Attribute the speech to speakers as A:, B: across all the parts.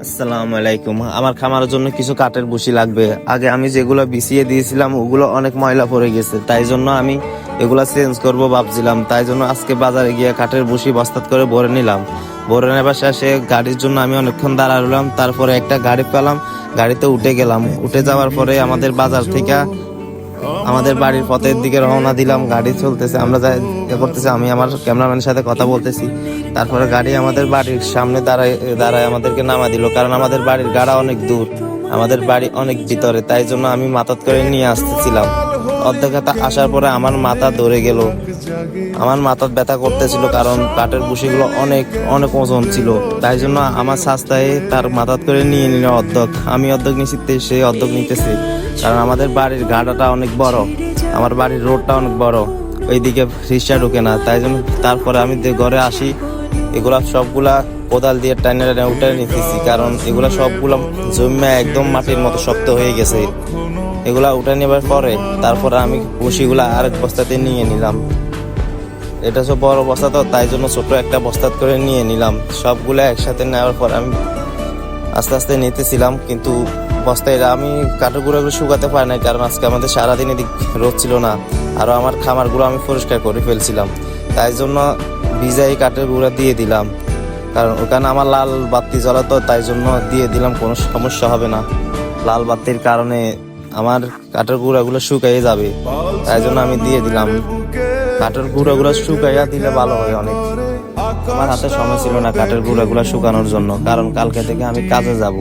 A: আসসালামু আলাইকুম। আমার খামারের জন্য কিছু কাঠের বসি লাগবে। আগে আমি যেগুলো বিছিয়ে দিয়েছিলাম ওগুলো অনেক ময়লা পড়ে গেছে, তাই জন্য আমি এগুলা চেঞ্জ করব ভাবছিলাম। তাই জন্য আজকে বাজারে গিয়ে কাঠের বসি বস্তাত করে ভরে নিলাম। ভরে নেবার শেষে গাড়ির জন্য আমি অনেকক্ষণ দাঁড়ালাম, তারপরে একটা গাড়ি পেলাম, গাড়িতে উঠে গেলাম। উঠে যাওয়ার পরে আমাদের বাজার থেকে আমাদের বাড়ির পথের দিকে রওনা দিলাম। গাড়ি চলতেছে, আমরা করতেছি, আমি আমার ক্যামেরাম্যানের সাথে কথা বলতেছি। তারপরে গাড়ি আমাদের বাড়ির সামনে দাঁড়ায় আমাদেরকে নামা দিল, কারণ আমাদের বাড়ির গাড়া অনেক দূর, আমাদের বাড়ি অনেক ভিতরে। তাই জন্য আমি মাথাত করে নিয়ে আসতেছিলাম। অর্ধেক আসার পরে আমার মাথা ধরে গেল, আমার মাথা ব্যথা করতেছিল, কারণ কাঠের বুশিগুলো অনেক অনেক ওজন ছিল। তাই জন্য আমার শাস্তায় তার মাথাত করে নিয়ে নিল অর্ধেক। আমি অর্ধেক নিচ্ছি, সে অর্ধেক নিতেছে, কারণ আমাদের বাড়ির গাড়াটা অনেক বড়, আমার বাড়ির রোডটা অনেক বড়, ওইদিকে রিক্সা ঢুকে না। তাই জন্য তারপরে আমি ঘরে আসি, এগুলা সবগুলা কোদাল দিয়ে টাইনে টাইনে উঠে নিতেছি, কারণ এগুলা সবগুলা জমে একদম মাটির মতো শক্ত হয়ে গেছে। এগুলা উঠে নেবার পরে তারপরে আমি বসিগুলা আরেক বস্তাতে নিয়ে নিলাম। এটা সব বড় বস্তা তো, তাই জন্য ছোট একটা বস্তা করে নিয়ে নিলাম। সবগুলা একসাথে নেওয়ার পর আমি আস্তে আস্তে নিতেছিলাম, কিন্তু বস্তায় আমি কাঠের গুঁড়াগুলো শুকাতে পারি নাই, কারণ আজকে আমাদের সারাদিন এদিক রোদ ছিল না। আরও আমার খামারগুলো আমি পরিষ্কার করে ফেলছিলাম, তাই জন্য ভিজাই কাঠের গুঁড়া দিয়ে দিলাম, কারণ ওখানে আমার লাল বাতি জ্বলাতো, তাই জন্য দিয়ে দিলাম, কোনো সমস্যা হবে না। লাল বাতির কারণে আমার কাঠের গুঁড়াগুলো শুকাইয়ে যাবে, তাই জন্য আমি দিয়ে দিলাম। কাঠের গুঁড়াগুলো শুকাইয়া দিলে ভালো হয় অনেক। আমার হাতে সময় ছিল না কাঠের গুঁড়াগুলো শুকানোর জন্য, কারণ কালকে থেকে আমি কাজে যাব।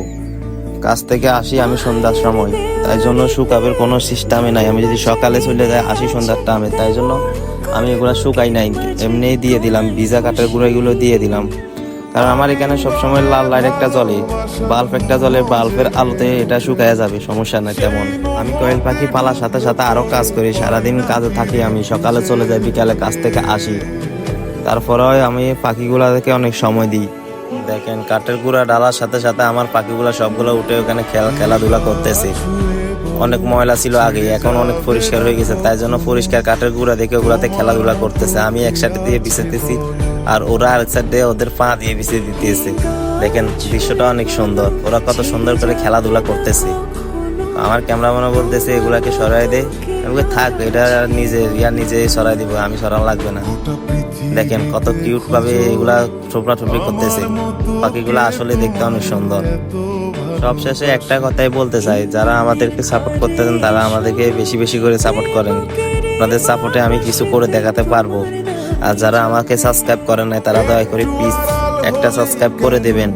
A: কাজ থেকে আসি আমি সন্ধ্যার সময়, তাই জন্য শুকাবের কোনো সিস্টেমই নাই। আমি যদি সকালে চলে যাই আসি সন্ধ্যার টাইমে, তাই জন্য আমি এগুলো শুকাই নাই, এমনিই দিয়ে দিলাম। ভিজা কাঠের গুঁড়াগুলো দিয়ে দিলাম, কারণ আমার এখানে সবসময় লাল লাইট একটা জ্বলে, বাল্ব একটা জ্বলে, বাল্বের আলোতে এটা শুকাইয়া যাবে, সমস্যা নাই তেমন। আমি কোয়েল পাখি পালার সাথে সাথে আরো কাজ করি, সারাদিন কাজে থাকি। আমি সকালে চলে যাই, বিকালে কাজ থেকে আসি, তারপরে আমি পাখিগুলাকে অনেক সময় দিই। দেখেন কাঠের গুঁড়া ডালার সাথে সাথে আমার পাখিগুলা সবগুলো উঠে ওখানে খেলাধুলা করতেছে। অনেক ময়লা ছিল আগে, এখন অনেক পরিষ্কার হয়ে গেছে, তাই জন্য পরিষ্কার কাঠের গুঁড়া দেখে ওগুলাতে খেলাধুলা করতেছে। আমি এক সাইড দিয়ে বিছাতেছি আর ওরা আরেক সাইড দিয়ে ওদের পা দিয়ে বিছিয়ে দিতেছে। দেখেন দৃশ্যটা অনেক সুন্দর, ওরা কত সুন্দর করে খেলাধুলা করতেছে। আমার ক্যামেরাম্যানও বলতেছে এগুলাকে সরাই দে, আমি থাক, এটা নিজে সরাই দিব, আমি সরানো লাগবে না। দেখেন কত কিউট ভাবে এগুলা ঠোপরা করতেছে। পাখিগুলা আসলে দেখতে অনেক সুন্দর। সবশেষে একটা কথাই বলতে চাই, যারা আমাদেরকে সাপোর্ট করতেছেন তারা আমাদেরকে বেশি বেশি করে সাপোর্ট করেন। আপনাদের সাপোর্টে আমি কিছু করে দেখাতে পারবো। আর যারা আমাকে সাবস্ক্রাইব করেন নাই তারা দয়া করে প্লিজ একটা সাবস্ক্রাইব করে দেবেন।